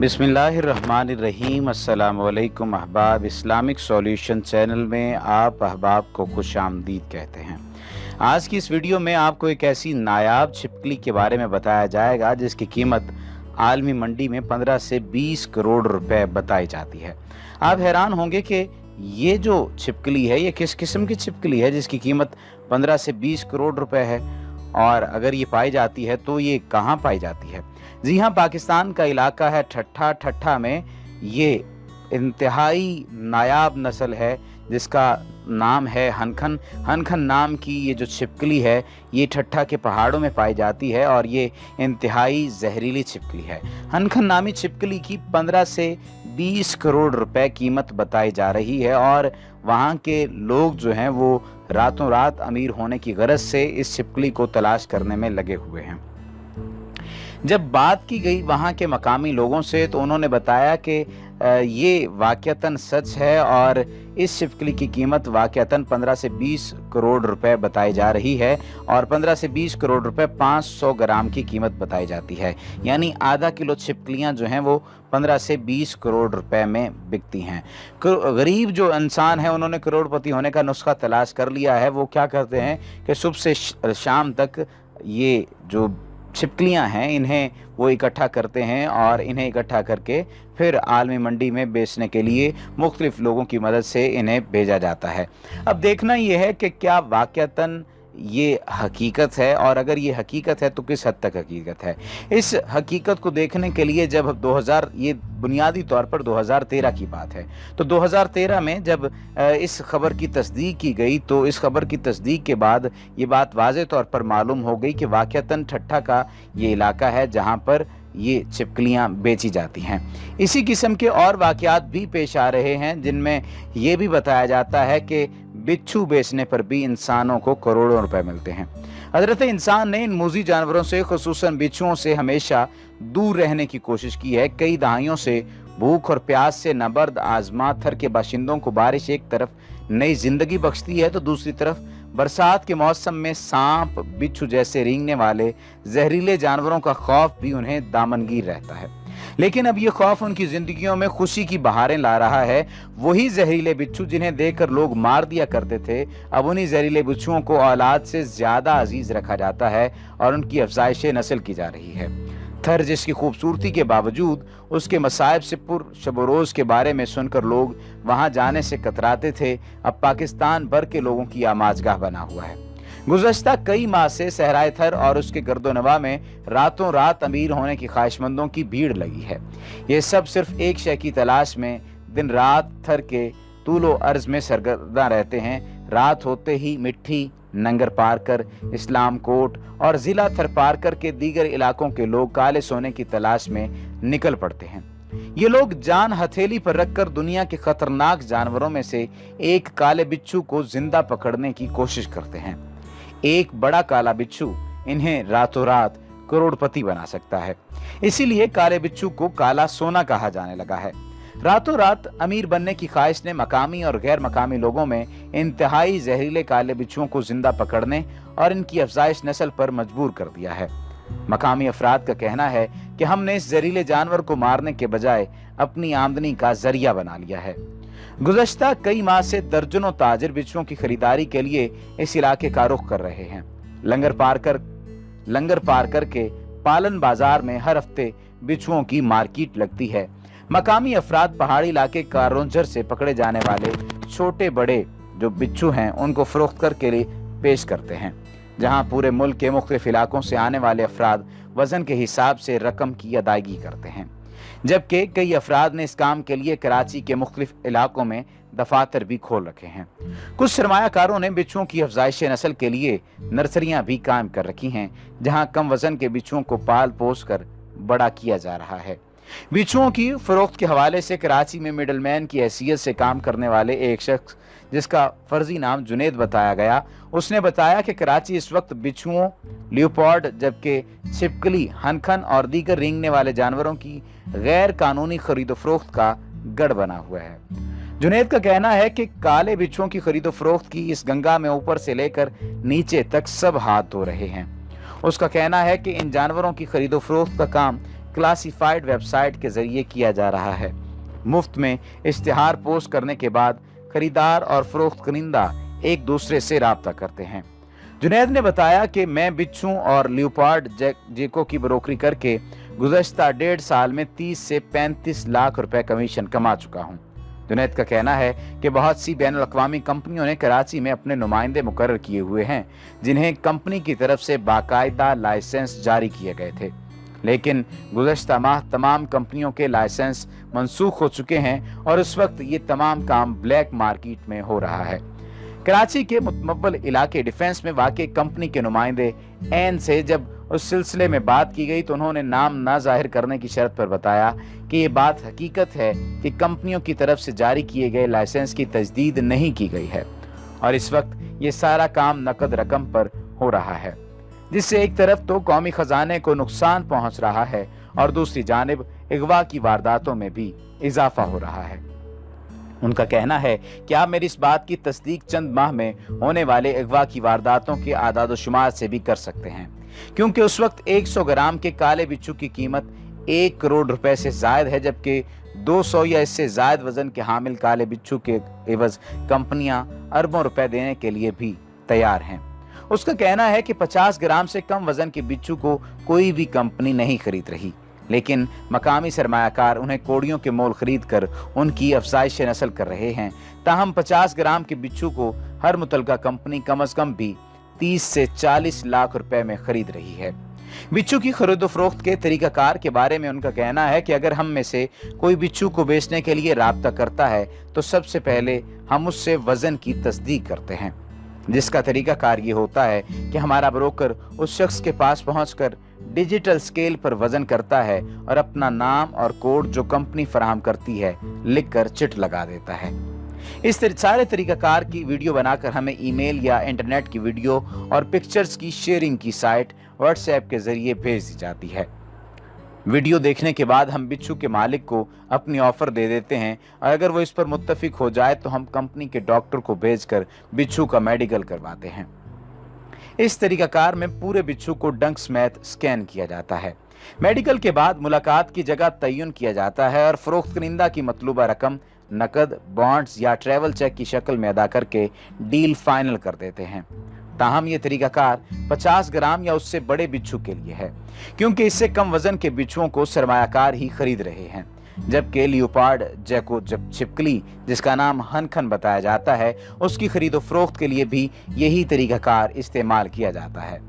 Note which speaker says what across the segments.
Speaker 1: बिस्मिल्लाहिर्रहमानिर्रहीम। अस्सलामुअलैकुम अहबाब। इस्लामिक सॉल्यूशन चैनल में आप अहबाब को खुश आमदीद कहते हैं। आज की इस वीडियो में आपको एक ऐसी नायाब छिपकली के बारे में बताया जाएगा जिसकी कीमत आलमी मंडी में 15 से 20 करोड़ रुपए बताई जाती है। आप हैरान होंगे कि ये जो छिपकली है ये किस किस्म की छिपकली है जिसकी कीमत 15 से 20 करोड़ रुपए है, और अगर ये पाई जाती है तो ये कहाँ पाई जाती है। जी हाँ, पाकिस्तान का इलाका है ठट्ठा में। ये इंतहाई नायाब नस्ल है जिसका नाम है हनखन। हनखन नाम की ये जो छिपकली है ये ठट्ठा के पहाड़ों में पाई जाती है और ये इंतहाई जहरीली छिपकली है। हनखन नामी छिपकली की 15 से 20 करोड़ रुपए कीमत बताई जा रही है और वहाँ के लोग जो हैं वो रातों रात अमीर होने की गरज से इस छिपकली को तलाश करने में लगे हुए हैं। जब बात की गई वहाँ के मकामी लोगों से तो उन्होंने बताया कि ये वाक़तन सच है और इस छिपकली की कीमत वाक़तन 15 से 20 करोड़ रुपए बताई जा रही है और 15 से 20 करोड़ रुपए 500 ग्राम की कीमत बताई जाती है। यानी आधा किलो छिपकलियाँ जो हैं वो 15 से 20 करोड़ रुपए में बिकती हैं। गरीब जो इंसान है उन्होंने करोड़पति होने का नुस्खा तलाश कर लिया है। वो क्या करते हैं कि सुबह से शाम तक ये जो छिपकलियां हैं इन्हें वो इकट्ठा करते हैं और इन्हें इकट्ठा करके फिर आलमी मंडी में बेचने के लिए मुख्तलिफ लोगों की मदद से इन्हें भेजा जाता है। अब देखना ये है कि क्या वाक़तन ये हकीकत है, और अगर ये हकीकत है तो किस हद तक हकीकत है। इस हकीकत को देखने के लिए जब 2000 ये बुनियादी तौर पर 2013 की बात है, तो 2013 में जब इस खबर की तस्दीक की गई तो इस खबर की तस्दीक के बाद ये बात वाज़े तौर पर मालूम हो गई कि वाक़तन ठट्ठा का ये इलाका है जहाँ पर ये छिपकलियाँ बेची जाती हैं। इसी किस्म के और वाक़यात भी पेश आ रहे हैं जिनमें ये भी बताया जाता है कि बिच्छू बेचने पर भी इंसानों को करोड़ों रुपए मिलते हैं। हजरत इंसान ने इन मूज़ी जानवरों से खुसूसन बिच्छुओं से हमेशा दूर रहने की कोशिश की है। कई दहाइयों से भूख और प्यास से नबर्द आजमा थर के बाशिंदों को बारिश एक तरफ नई जिंदगी बख्शती है तो दूसरी तरफ बरसात के मौसम में सांप बिच्छू जैसे रेंगने वाले जहरीले जानवरों का खौफ भी उन्हें दामनगीर रहता है। लेकिन अब ये खौफ उनकी जिंदगियों में खुशी की बहारें ला रहा है। वही जहरीले बिच्छू जिन्हें देखकर लोग मार दिया करते थे, अब उन्हीं जहरीले बिच्छुओं को औलाद से ज्यादा अजीज रखा जाता है और उनकी अफजाइश नस्ल की जा रही है। थर जिसकी खूबसूरती के बावजूद उसके मसाइब से पुर शब-ओ-रोज के बारे में सुनकर लोग वहां जाने से कतराते थे, अब पाकिस्तान भर के लोगों की आमाजगाह बना हुआ है। गुज़श्ता कई माह से सहराए थर और उसके गर्दोनवा में रातों रात अमीर होने की ख्वाहिशमंदों की भीड़ लगी है। ये सब सिर्फ एक शय की तलाश में दिन रात थर के तूलो अर्ज में सरगर्दा रहते हैं। रात होते ही मिट्टी, नंगर पारकर, इस्लाम कोट और ज़िला थर पारकर के दीगर इलाकों के लोग काले सोने की तलाश में निकल पड़ते हैं। ये लोग जान हथेली पर रखकर दुनिया के खतरनाक जानवरों में से एक काले बिच्छू को जिंदा पकड़ने की कोशिश करते हैं। एक बड़ा काला बिच्छू इन्हें रातों रात करोड़पति बना सकता है, इसीलिए काले बिच्छू को काला सोना कहा जाने लगा है। रातों रात अमीर बनने की ख्वाहिश ने मकामी और गैर मकामी लोगों में इंतहाई जहरीले काले बिच्छुओं को जिंदा पकड़ने और इनकी अफजाइश नस्ल पर मजबूर कर दिया है। मकामी अफराद का कहना है कि हमने इस जहरीले जानवर को मारने के बजाय अपनी आमदनी का जरिया बना लिया है। गुज़श्ता कई माह से दर्जनों ताजिर बिच्छुओं की खरीदारी के लिए इस इलाके का रुख कर रहे हैं। लंगर पार करके पालन बाजार में हर हफ्ते बिच्छुओं की मार्केट लगती है। मकामी अफराद पहाड़ी इलाके का रोंझर से पकड़े जाने वाले छोटे बड़े जो बिच्छू हैं उनको फरोख्त करके लिए पेश करते हैं, जहां पूरे मुल्क के मुख्तलिफ इलाकों से आने वाले अफराद वजन के हिसाब से रकम की अदायगी करते हैं। जबकि कई अफराद ने इस काम के लिए कराची के मुख्तलिफ इलाकों में दफातर भी खोल रखे हैं। कुछ सरमायाकारों ने बिच्छुओं की अफजाइश नस्ल के लिए नर्सरियां भी कायम कर रखी हैं, जहां कम वजन के बिच्छुओं को पाल पोस कर बड़ा किया जा रहा है। बिच्छुओं की फरोख्त के हवाले से कराची में मिडलमैन की हैसियत से काम करने वाले एक शख्स जिसका फर्जी नाम जुनेद बताया गया, उसने बताया कि कराची इस वक्त बिच्छुओं, लियोपार्ड, जबकि छिपकली, हनखन और दीगर रेंगने वाले जानवरों की गैर कानूनी खरीदो फरोख्त का गढ़ बना हुआ है। जुनेद का कहना है कि काले बिच्छुओं की खरीदो फरोख्त की इस गंगा में ऊपर से लेकर नीचे तक सब हाथ धो रहे हैं। उसका कहना है कि इन जानवरों की खरीदो फरोख्त का काम क्लासिफाइड वेबसाइट के जरिए किया जा रहा है। मुफ्त में इश्तिहार पोस्ट करने के बाद खरीदार और फरोख्त कनिंदा एक दूसरे से राब्ता करते हैं। जुनैद ने बताया कि मैं बिच्छू और लियोपार्ड जेको की ब्रोकरी करके गुज़श्ता 1.5 साल में 30 से 35 लाख रुपए कमीशन कमा चुका हूं। जुनैद का कहना है कि बहुत सी बैनुल अक़वामी कंपनियों ने कराची में अपने नुमाइंदे मुकर्रर किए हुए हैं, जिन्हें कंपनी की तरफ से बाकायदा लाइसेंस जारी किए गए थे, लेकिन गुज़श्ता माह तमाम कंपनियों के लाइसेंस मनसूख हो चुके हैं और इस वक्त ये तमाम काम ब्लैक मार्केट में हो रहा है। कराची के मुतमव्वल इलाके डिफेंस में वाक़ई कंपनी के नुमाइंदे एन से जब उस सिलसिले में बात की गई तो उन्होंने नाम ना जाहिर करने की शर्त पर बताया कि ये बात हकीकत है कि कंपनियों की तरफ से जारी किए गए लाइसेंस की तजदीद नहीं की गई है और इस वक्त ये सारा काम नकद रकम पर हो रहा है, जिससे एक तरफ तो कौमी खजाने को नुकसान पहुंच रहा है और दूसरी जानिब अगवा की वारदातों में भी इजाफा हो रहा है। उनका कहना है कि आप मेरी इस बात की तस्दीक चंद माह में होने वाले अगवा की वारदातों के आदाद शुमार से भी कर सकते हैं, क्योंकि उस वक्त 100 ग्राम के काले बिच्छू की कीमत 1 करोड़ रुपए से जायद है, जबकि 200 या इससे जायद वजन के हामिल काले बिच्छू के एवज कंपनियां अरबों रुपए देने के लिए भी तैयार हैं। उसका कहना है कि 50 ग्राम से कम वजन के बिच्छू को कोई भी कंपनी नहीं खरीद रही, लेकिन मकामी सरमायाकार उन्हें कोड़ियों के मोल खरीद कर उनकी अफजाइश नस्ल कर रहे हैं। ताहम 50 ग्राम के बिच्छू को हर मुतलका कंपनी कम अज कम भी 30 से 40 लाख रुपए में खरीद रही है। बिच्छू की खरीदो फरोख्त के तरीकाकार के बारे में उनका कहना है कि अगर हम में से कोई बिच्छू को बेचने के लिए राब्ता करता है तो सबसे पहले हम उससे वजन की तस्दीक करते हैं, जिसका तरीकाकार ये होता है कि हमारा ब्रोकर उस शख्स के पास पहुंचकर डिजिटल स्केल पर वजन करता है और अपना नाम और कोड जो कंपनी फराहम करती है लिखकर चिट लगा देता है। इस सारे तरीकाकार की वीडियो बनाकर हमें ईमेल या इंटरनेट की वीडियो और पिक्चर्स की शेयरिंग की साइट व्हाट्सएप के जरिए भेज दी जाती है। वीडियो देखने के बाद हम बिच्छू के मालिक को अपनी ऑफर दे देते हैं और अगर वो इस पर मुत्तफिक हो जाए तो हम कंपनी के डॉक्टर को भेजकर बिच्छू का मेडिकल करवाते हैं। इस तरीकाकार में पूरे बिच्छू को डंक समेत स्कैन किया जाता है। मेडिकल के बाद मुलाकात की जगह तयन किया जाता है और फरोख्त कनिंदा की मतलूबा रकम नकद, बॉन्ड्स या ट्रैवल चेक की शक्ल में अदा करके डील फाइनल कर देते हैं। ताहम ये तरीकाकार 50 ग्राम या उससे बड़े बिच्छू के लिए है, क्योंकि इससे कम वजन के बिच्छुओं को सरमायाकार ही खरीद रहे हैं, जबकि लियोपार्ड जेको छिपकली, जिसका नाम हनखन बताया जाता है, उसकी खरीदो फरोख्त के लिए भी यही तरीकाकार इस्तेमाल किया जाता है।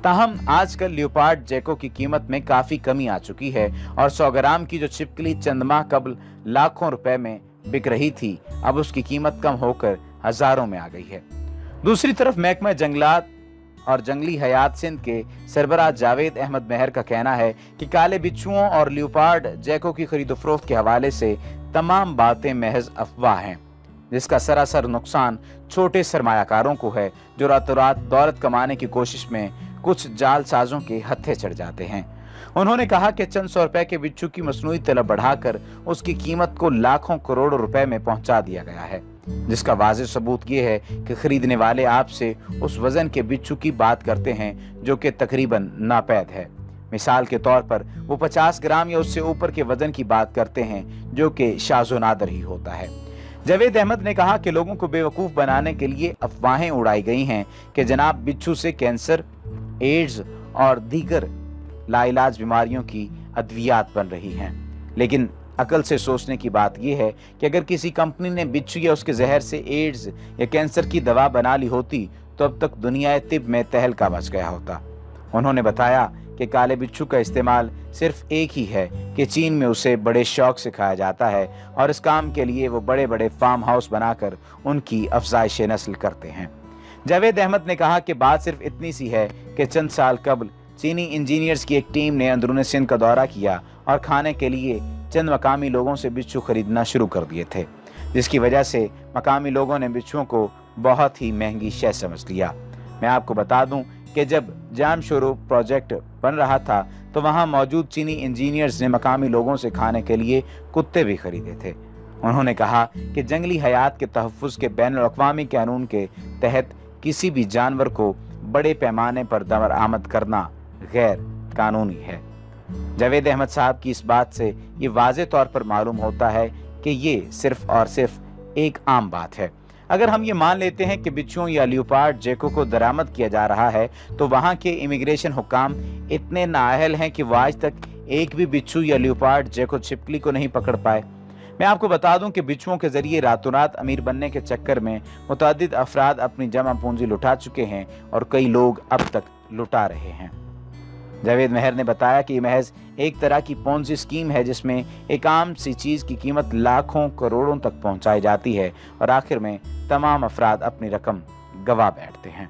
Speaker 1: ताहम आजकल लियोपार्ड जेको की कीमत में काफी कमी आ चुकी है और 100 ग्राम की जो छिपकली चंद माह कबल लाखों रुपए में बिक रही थी, अब उसकी कीमत कम होकर हजारों में आ गई है। दूसरी तरफ महकमा जंगलात और जंगली हयात सिंध के सरबराह जावेद अहमद मेहर का कहना है कि काले बिच्छुओं और लियोपार्ड जेको की खरीदो फरोख्त के हवाले से तमाम बातें महज अफवाह हैं, जिसका सरासर नुकसान छोटे सरमायाकारों को है जो रातों रात दौलत कमाने की कोशिश में कुछ जालसाजों के हत्थे चढ़ जाते हैं। उन्होंने कहा कि चंद 100 रुपए के बिच्छू की मसनूई तलब बढ़ाकर उसकी कीमत को लाखों करोड़ों रुपए में पहुंचा दिया गया है, जिसका वाज़ेह सबूत ये है कि खरीदने वाले आपसे उस वजन के बिच्छू की बात करते हैं जो कि तकरीबन नापैद है। मिसाल के तौर पर वो 50 ग्राम या उससे ऊपर के वजन की बात करते हैं जो कि शाज़ो नादर ही होता है। जावेद अहमद ने कहा कि लोगों को बेवकूफ़ बनाने के लिए अफवाहें उड़ाई गई हैं कि जनाब बिच्छू से कैंसर, एड्स और दीगर लाइलाज बीमारियों की अद्वियात बन रही हैं, लेकिन अकल से सोचने की बात यह है कि अगर किसी कंपनी ने बिच्छू या उसके जहर से एड्स या कैंसर की दवा बना ली होती तो अब तक दुनिया तिब में तहलका मच गया होता। उन्होंने बताया कि काले बिच्छू का इस्तेमाल सिर्फ एक ही है कि चीन में उसे बड़े शौक से खाया जाता है और इस काम के लिए वो बड़े बड़े फार्म हाउस बनाकर उनकी अफजाइश नस्ल करते हैं। जावेद अहमद ने कहा कि बात सिर्फ इतनी सी है कि चंद साल कबल चीनी इंजीनियर्स की एक टीम ने अंदरून सिंध का दौरा किया और खाने के लिए चंद मकामी लोगों से बिच्छू खरीदना शुरू कर दिए थे, जिसकी वजह से मकामी लोगों ने बिच्छुओं को बहुत ही महंगी शय समझ लिया। मैं आपको बता दूं कि जब जामशोरो प्रोजेक्ट बन रहा था तो वहां मौजूद चीनी इंजीनियर्स ने मकामी लोगों से खाने के लिए कुत्ते भी खरीदे थे। उन्होंने कहा कि जंगली हयात के तहफ़्फ़ुज़ के बैनुल अक़वामी कानून के तहत किसी भी जानवर को बड़े पैमाने पर दमर आमद करना गैर कानूनी है। जावेद अहमद साहब की इस बात से ये वाज़े तौर पर मालूम होता है कि ये सिर्फ और सिर्फ एक आम बात है। अगर हम ये मान लेते हैं कि बिच्छुओं या लियोपार्ड जेको को दरामद किया जा रहा है, तो वहाँ के इमिग्रेशन हुक्काम इतने नाअहल हैं कि वो आज तक एक भी बिच्छू या लियोपार्ड जेको छिपकली को नहीं पकड़ पाए। मैं आपको बता दूं कि बिच्छुओं के जरिए रातों रात अमीर बनने के चक्कर में मुतअद्दिद अफराद अपनी जमा पूंजी लुटा चुके हैं और कई लोग अब तक लुटा रहे हैं। जावेद मेहर ने बताया कि महज एक तरह की पोंजी स्कीम है जिसमें एक आम सी चीज़ की कीमत लाखों करोड़ों तक पहुंचाई जाती है और आखिर में तमाम अफराद अपनी रकम गंवा बैठते हैं।